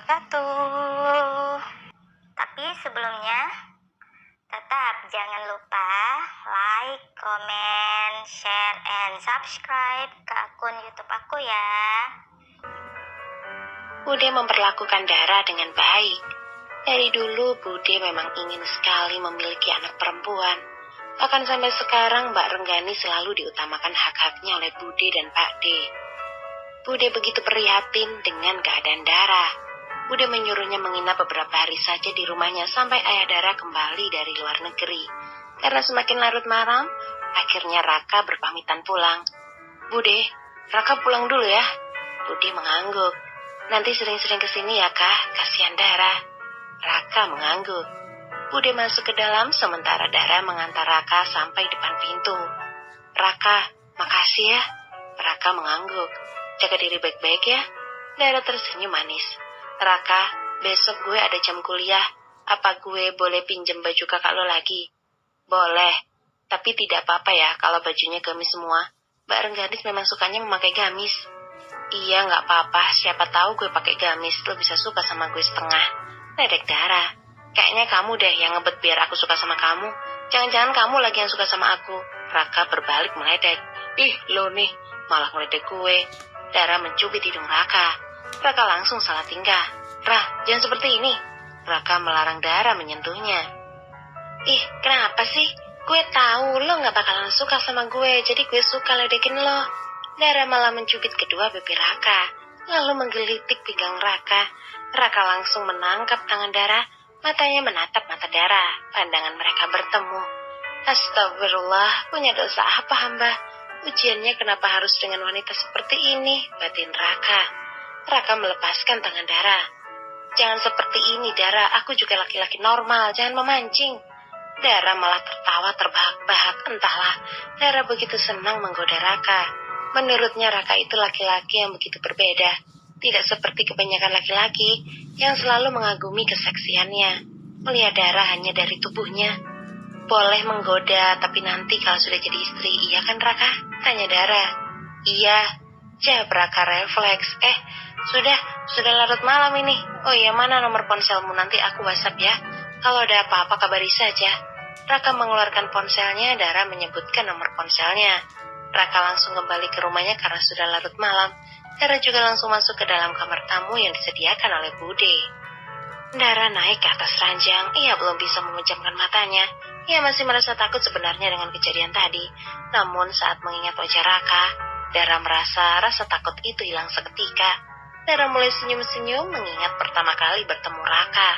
wabarakatuh. Tapi sebelumnya, tetap jangan lupa like, comment, share, and subscribe ke akun YouTube aku ya. Bude memperlakukan Dara dengan baik. Dari dulu Bude memang ingin sekali memiliki anak perempuan. Bahkan sampai sekarang Mbak Renggani selalu diutamakan hak-haknya oleh Bude dan Pak D. Bude begitu prihatin dengan keadaan Dara. Bude menyuruhnya menginap beberapa hari saja di rumahnya sampai ayah Dara kembali dari luar negeri. Karena semakin larut malam, akhirnya Raka berpamitan pulang. Bude, Raka pulang dulu ya. Bude mengangguk. Nanti sering-sering kesini ya kah, kasihan Dara. Raka mengangguk. Bude masuk ke dalam sementara Dara mengantar Raka sampai depan pintu. Raka, makasih ya. Raka mengangguk. Jaga diri baik-baik ya. Dara tersenyum manis. Raka, besok gue ada jam kuliah. Apa gue boleh pinjem baju kakak lo lagi? Boleh, tapi tidak apa-apa ya kalau bajunya gamis semua. Mbak Rengganis memang sukanya memakai gamis. Iya, nggak apa-apa. Siapa tahu gue pakai gamis, lo bisa suka sama gue setengah. Ledek Dara. Kayaknya kamu deh yang ngebet biar aku suka sama kamu. Jangan-jangan kamu lagi yang suka sama aku. Raka berbalik meledek. Ih, lo nih, malah meledek gue. Dara mencubit hidung Raka. Raka langsung salah tingkah. Rah, jangan seperti ini. Raka melarang Dara menyentuhnya. Ih, kenapa sih? Gue tahu lo gak bakalan suka sama gue, jadi gue suka ledekin lo. Dara malah mencubit kedua pipi Raka, lalu menggelitik pinggang Raka. Raka langsung menangkap tangan Dara, matanya menatap mata Dara. Pandangan mereka bertemu. Astagfirullah, punya dosa apa hamba? Ujiannya kenapa harus dengan wanita seperti ini? Batin Raka. Raka melepaskan tangan Dara. Jangan seperti ini Dara, aku juga laki-laki normal, jangan memancing. Dara malah tertawa terbahak-bahak, entahlah. Dara begitu senang menggoda Raka. Menurutnya Raka itu laki-laki yang begitu berbeda. Tidak seperti kebanyakan laki-laki yang selalu mengagumi keseksiannya. Melihat Dara hanya dari tubuhnya. Boleh menggoda, tapi nanti kalau sudah jadi istri, iya kan Raka? Tanya Dara. Iya, jawab Raka refleks. Sudah larut malam ini. Oh iya, mana nomor ponselmu? Nanti aku WhatsApp ya. Kalau ada apa-apa kabari saja. Raka mengeluarkan ponselnya, Dara menyebutkan nomor ponselnya. Raka langsung kembali ke rumahnya karena sudah larut malam. Dara juga langsung masuk ke dalam kamar tamu yang disediakan oleh Bude. Dara naik ke atas ranjang, ia belum bisa memejamkan matanya. Ia masih merasa takut sebenarnya dengan kejadian tadi. Namun saat mengingat wajah Raka, Dara merasa rasa takut itu hilang seketika. Dara mulai senyum-senyum mengingat pertama kali bertemu Raka.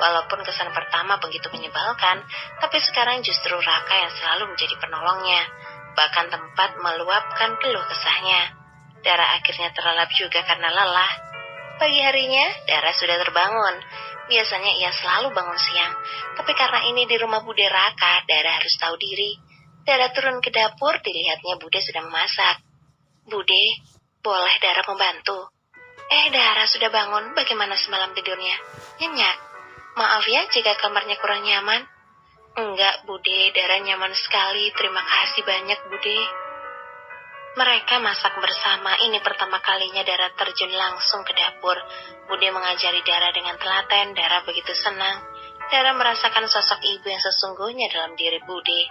Walaupun kesan pertama begitu menyebalkan, tapi sekarang justru Raka yang selalu menjadi penolongnya. Bahkan tempat meluapkan keluh kesahnya. Dara akhirnya terlelap juga karena lelah. Pagi harinya, Dara sudah terbangun. Biasanya ia selalu bangun siang. Tapi karena ini di rumah Bude Raka, Dara harus tahu diri. Dara turun ke dapur, dilihatnya Bude sudah memasak. Bude, boleh Dara membantu? Dara sudah bangun, bagaimana semalam tidurnya? Nyenyak. Maaf ya jika kamarnya kurang nyaman. Enggak, Bude, Dara nyaman sekali. Terima kasih banyak, Bude. Mereka masak bersama. Ini pertama kalinya Dara terjun langsung ke dapur. Bude mengajari Dara dengan telaten. Dara begitu senang. Dara merasakan sosok ibu yang sesungguhnya dalam diri Bude.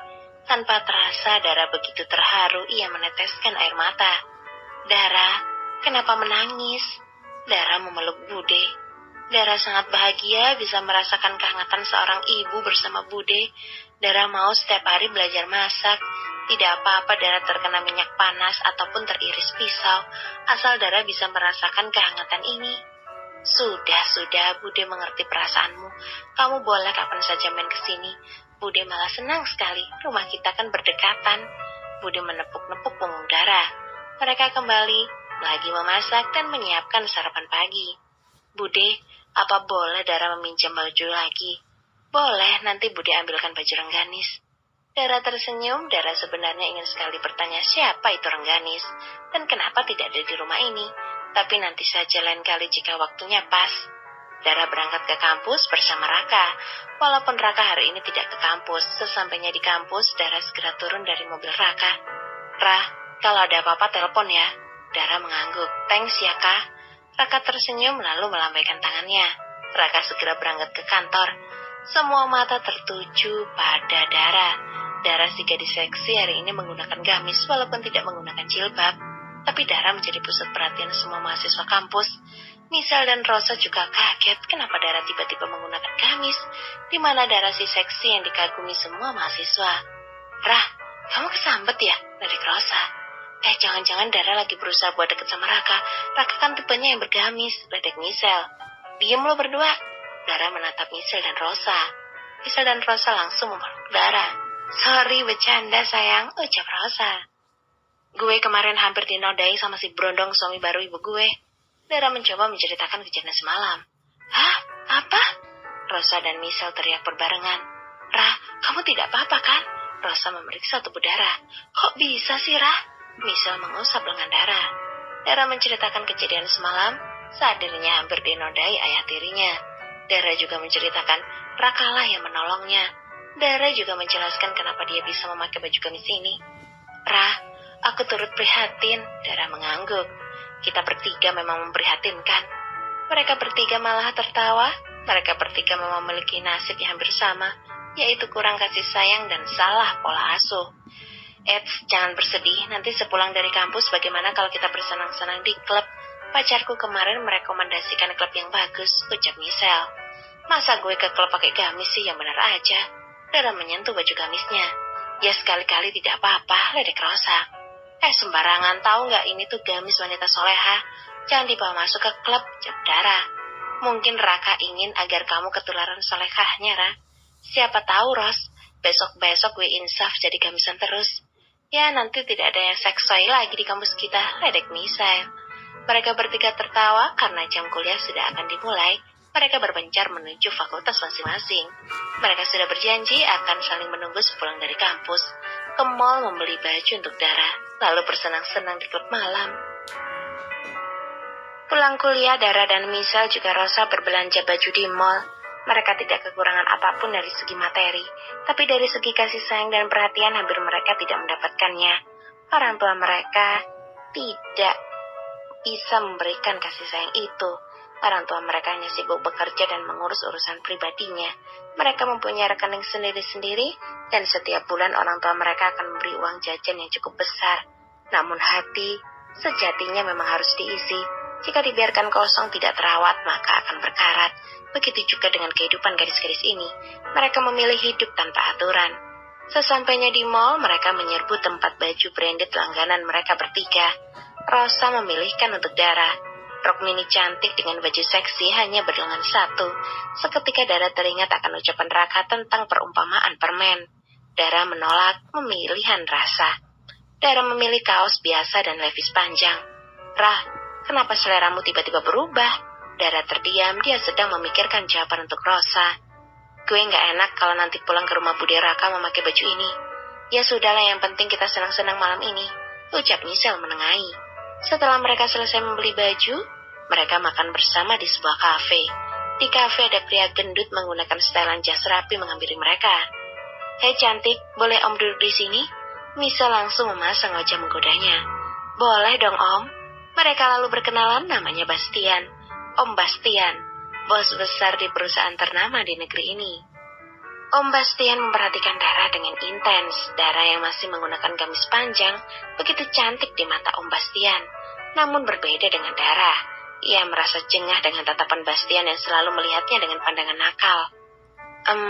Tanpa terasa, Dara begitu terharu. Ia meneteskan air mata. Dara, kenapa menangis? Dara memeluk Bude. Dara sangat bahagia bisa merasakan kehangatan seorang ibu bersama Bude. Dara mau setiap hari belajar masak. Tidak apa-apa Dara terkena minyak panas ataupun teriris pisau, asal Dara bisa merasakan kehangatan ini. Sudah, Bude mengerti perasaanmu. Kamu boleh kapan saja main ke sini. Bude malah senang sekali, rumah kita kan berdekatan. Bude menepuk-nepuk punggung Dara. Mereka kembali, lagi memasak dan menyiapkan sarapan pagi. Bude, apa boleh Dara meminjam baju lagi? Boleh, nanti Bude ambilkan baju Rengganis. Dara tersenyum. Dara sebenarnya ingin sekali bertanya siapa itu Rengganis dan kenapa tidak ada di rumah ini. Tapi nanti saja lain kali jika waktunya pas. Dara berangkat ke kampus bersama Raka. Walaupun Raka hari ini tidak ke kampus, sesampainya di kampus, Dara segera turun dari mobil Raka. Ra, kalau ada apa-apa telepon ya. Dara mengangguk. Thanks ya Kak. Raka tersenyum lalu melambaikan tangannya. Raka segera berangkat ke kantor. Semua mata tertuju pada Dara. Dara si gadis seksi hari ini menggunakan gamis walaupun tidak menggunakan jilbab. Tapi Dara menjadi pusat perhatian semua mahasiswa kampus. Misal dan Rosa juga kaget kenapa Dara tiba-tiba menggunakan gamis, di mana Dara si seksi yang dikagumi semua mahasiswa. Rah, kamu kesambet ya? Ledek Rosa. Jangan-jangan Dara lagi berusaha buat deket sama Raka. Raka kan tipenya yang bergamis, ledek Misal. Diem lo berdua. Dara menatap Misal dan Rosa. Misal dan Rosa langsung memeluk Dara. Sorry, bercanda sayang, ucap Rosa. Gue kemarin hampir dinodai sama si berondong suami baru ibu gue. Dara mencoba menceritakan kejadian semalam. Hah? Apa? Rosa dan Misal teriak berbarengan. Rah, kamu tidak apa-apa kan? Rosa memeriksa tubuh Dara. Kok bisa sih, Rah? Misal mengusap lengan Dara. Dara menceritakan kejadian semalam saat dirinya hampir dinodai ayah tirinya. Dara juga menceritakan Rakalah yang menolongnya. Dara juga menjelaskan kenapa dia bisa memakai baju gamis ini. Rah, aku turut prihatin, Dara mengangguk. Kita bertiga memang memprihatinkan. Mereka bertiga malah tertawa. Mereka bertiga memang memiliki nasib yang hampir sama, yaitu kurang kasih sayang dan salah pola asuh. Jangan bersedih, nanti sepulang dari kampus bagaimana kalau kita bersenang-senang di klub? Pacarku kemarin merekomendasikan klub yang bagus, ucap Misal. Masa gue ke klub pakai gamis sih, yang benar aja. Dara menyentuh baju gamisnya. Ya sekali-kali tidak apa-apa, ledek Rosa. Sembarangan, tahu nggak ini tuh gamis wanita soleha. Jangan dibawa masuk ke klub, ucap Dara. Mungkin Raka ingin agar kamu ketularan solehahnya, Ra. Siapa tahu, Ros. Besok-besok gue insaf jadi gamisan terus. Ya, nanti tidak ada yang seksoi lagi di kampus kita, ledek Misal. Mereka bertiga tertawa karena jam kuliah sudah akan dimulai. Mereka berpencar menuju fakultas masing-masing. Mereka sudah berjanji akan saling menunggu sepulang dari kampus. Ke mall membeli baju untuk Dara, lalu bersenang-senang di klub malam. Pulang kuliah, Dara dan Misal juga Rosa berbelanja baju di mall. Mereka tidak kekurangan apapun dari segi materi, tapi dari segi kasih sayang dan perhatian hampir mereka tidak mendapatkannya. Orang tua mereka tidak bisa memberikan kasih sayang itu. Orang tua mereka hanya sibuk bekerja dan mengurus urusan pribadinya. Mereka mempunyai rekening sendiri-sendiri, dan setiap bulan orang tua mereka akan memberi uang jajan yang cukup besar. Namun hati sejatinya memang harus diisi. Jika dibiarkan kosong tidak terawat, maka akan berkarat. Begitu juga dengan kehidupan gadis-gadis ini. Mereka memilih hidup tanpa aturan. Sesampainya di mall, mereka menyerbu tempat baju branded langganan mereka bertiga. Rosa memilihkan untuk Dara. Rok mini cantik dengan baju seksi hanya berlengan satu. Seketika Dara teringat akan ucapan Raka tentang perumpamaan permen. Dara menolak pemilihan rasa. Dara memilih kaos biasa dan levis panjang. Rah, kenapa seleramu tiba-tiba berubah? Dara terdiam, dia sedang memikirkan jawaban untuk Rosa. Gue gak enak kalau nanti pulang ke rumah Bude Raka memakai baju ini. Ya sudahlah, yang penting kita senang-senang malam ini, ucap Misal menengahi. Setelah mereka selesai membeli baju, mereka makan bersama di sebuah kafe. Di kafe ada pria gendut menggunakan setelan jas rapi menghampiri mereka. Hei cantik, boleh om duduk di sini? Misal langsung memasang wajah menggodanya. Boleh dong om. Mereka lalu berkenalan, namanya Bastian. Om Bastian, bos besar di perusahaan ternama di negeri ini. Om Bastian memperhatikan Dara dengan intens. Dara yang masih menggunakan gamis panjang begitu cantik di mata Om Bastian. Namun berbeda dengan Dara. Ia merasa jengah dengan tatapan Bastian yang selalu melihatnya dengan pandangan nakal.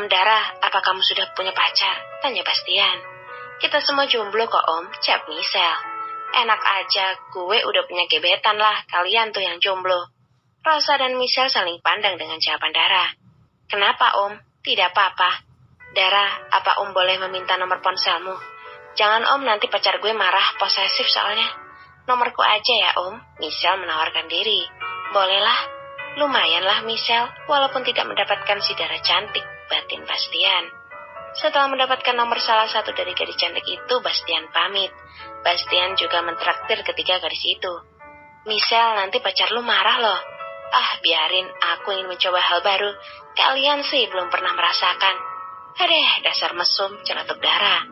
Dara, apa kamu sudah punya pacar? Tanya Bastian. Kita semua jomblo kok om, jawab Misal. Enak aja, gue udah punya gebetan lah, kalian tuh yang jomblo. Rosa dan Misal saling pandang dengan jawaban Dara. Kenapa om? Tidak apa-apa. Dara, apa om boleh meminta nomor ponselmu? Jangan om, nanti pacar gue marah, posesif soalnya. Nomorku aja ya om, Misal menawarkan diri. Bolehlah, lumayanlah Misal, walaupun tidak mendapatkan si Dara cantik, batin Bastian. Setelah mendapatkan nomor salah satu dari gadis cantik itu, Bastian pamit. Bastian juga mentraktir ketiga gadis itu. Misal, nanti pacar lu marah loh. Ah, biarin, aku ingin mencoba hal baru. Kalian sih belum pernah merasakan. Adeh, dasar mesum, celetuk Dara.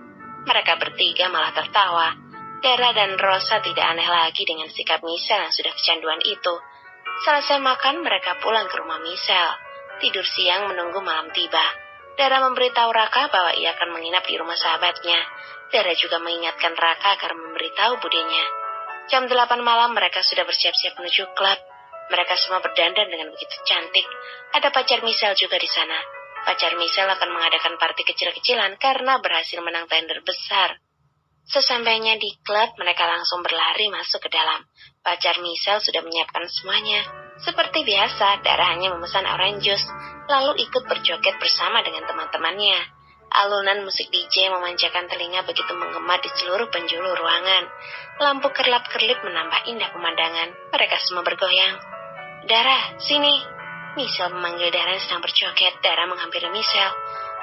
Mereka bertiga malah tertawa. Dara dan Rosa tidak aneh lagi dengan sikap Misal yang sudah kecanduan itu. Selesai makan, mereka pulang ke rumah Michelle. Tidur siang menunggu malam tiba. Dara memberitahu Raka bahwa ia akan menginap di rumah sahabatnya. Dara juga mengingatkan Raka agar memberitahu budenya. Jam 8 malam mereka sudah bersiap-siap menuju klub. Mereka semua berdandan dengan begitu cantik. Ada pacar Michelle juga di sana. Pacar Michelle akan mengadakan party kecil-kecilan karena berhasil menang tender besar. Sesampainya di klub, mereka langsung berlari masuk ke dalam. Pacar Michelle sudah menyiapkan semuanya. Seperti biasa, Dara hanya memesan orange juice, lalu ikut berjoget bersama dengan teman-temannya. Alunan musik DJ memanjakan telinga begitu menggema di seluruh penjuru ruangan. Lampu kerlap-kerlip menambah indah pemandangan. Mereka semua bergoyang. Dara, sini. Michelle memanggil Dara yang sedang berjoget. Dara menghampiri Michelle.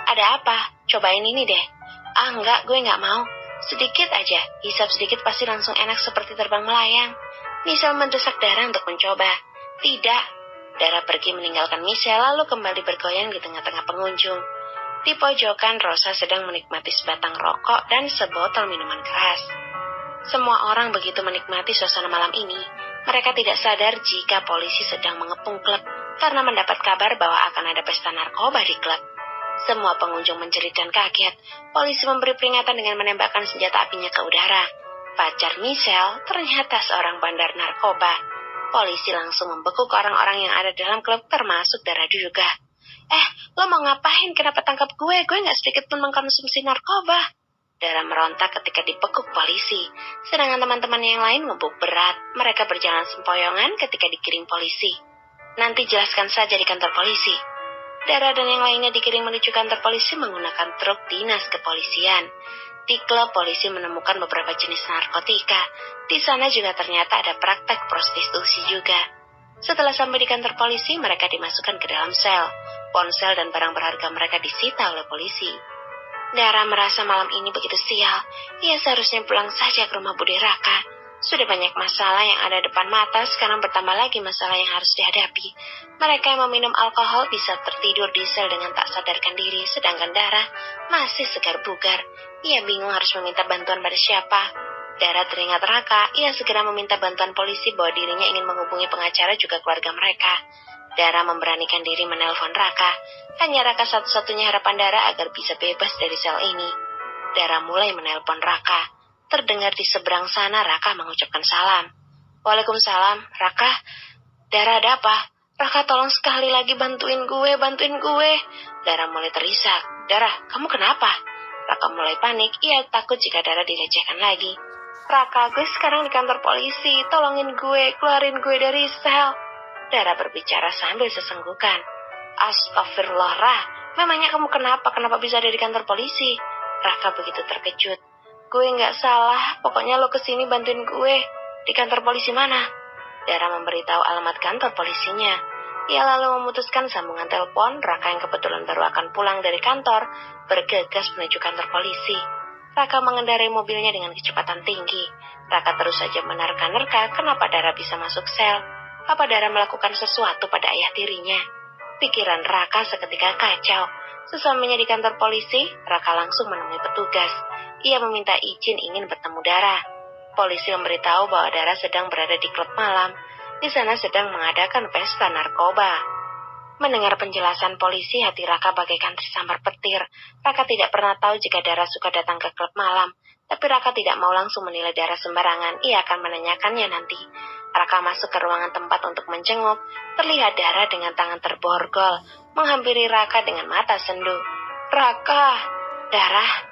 Ada apa? Cobain ini deh. Ah, enggak, gue enggak mau. Sedikit aja, hisap sedikit pasti langsung enak seperti terbang melayang. Michelle mendesak Dara untuk mencoba. Tidak. Dara pergi meninggalkan Michelle lalu kembali bergoyang di tengah-tengah pengunjung. Di pojokan, Rosa sedang menikmati sebatang rokok dan sebotol minuman keras. Semua orang begitu menikmati suasana malam ini. Mereka tidak sadar jika polisi sedang mengepung klub karena mendapat kabar bahwa akan ada pesta narkoba di klub. Semua pengunjung menjerit dan kaget. Polisi memberi peringatan dengan menembakkan senjata apinya ke udara. Pacar Michelle ternyata seorang bandar narkoba. Polisi langsung membekuk orang-orang yang ada dalam klub termasuk Dara juga. Lo mau ngapain? Kenapa tangkap gue? Gue gak sedikit pun mengkonsumsi narkoba. Dara merontak ketika dibekuk polisi. Sedangkan teman-teman yang lain ngebuk berat. Mereka berjalan sempoyongan ketika dikirim polisi. Nanti jelaskan saja di kantor polisi. Dara dan yang lainnya dikirim menuju kantor polisi menggunakan truk dinas kepolisian. Di klub, polisi menemukan beberapa jenis narkotika. Di sana juga ternyata ada praktek prostitusi juga. Setelah sampai di kantor polisi, mereka dimasukkan ke dalam sel. Ponsel dan barang berharga mereka disita oleh polisi. Dara merasa malam ini begitu sial. Ia seharusnya pulang saja ke rumah Bude Raka. Sudah banyak masalah yang ada depan mata, sekarang bertambah lagi masalah yang harus dihadapi. Mereka yang meminum alkohol bisa tertidur di sel dengan tak sadarkan diri, sedangkan Dara masih segar bugar. Ia bingung harus meminta bantuan pada siapa. Dara teringat Raka, ia segera meminta bantuan polisi bahwa dirinya ingin menghubungi pengacara juga keluarga mereka. Dara memberanikan diri menelpon Raka. Hanya Raka satu-satunya harapan Dara agar bisa bebas dari sel ini. Dara mulai menelpon Raka. Terdengar di seberang sana Raka mengucapkan salam. Waalaikumsalam, Raka. Dara, ada apa? Raka, tolong sekali lagi bantuin gue. Dara mulai terisak. Dara, kamu kenapa? Raka mulai panik, ia takut jika Dara dilecehkan lagi. Raka, gue sekarang di kantor polisi, tolongin gue, keluarin gue dari sel. Dara berbicara sambil sesenggukan. Astagfirullah, Rah, memangnya kamu kenapa bisa ada di kantor polisi? Raka begitu terkejut. Gue gak salah, pokoknya lo kesini bantuin gue. Di kantor polisi mana? Dara memberitahu alamat kantor polisinya. Ia lalu memutuskan sambungan telepon. Raka yang kebetulan baru akan pulang dari kantor bergegas menuju kantor polisi. Raka mengendarai mobilnya dengan kecepatan tinggi. Raka terus saja menerka-nerka kenapa Dara bisa masuk sel. Apa Dara melakukan sesuatu pada ayah tirinya? Pikiran Raka seketika kacau. Sesampainya di kantor polisi, Raka langsung menemui petugas. Ia meminta izin ingin bertemu Dara. Polisi memberitahu bahwa Dara sedang berada di klub malam. Di sana sedang mengadakan pesta narkoba. Mendengar penjelasan polisi, hati Raka bagaikan tersambar petir. Raka tidak pernah tahu jika Dara suka datang ke klub malam. Tapi Raka tidak mau langsung menilai Dara sembarangan. Ia akan menanyakannya nanti. Raka masuk ke ruangan tempat untuk menjenguk. Terlihat Dara dengan tangan terborgol, menghampiri Raka dengan mata sendu. Raka, Dara.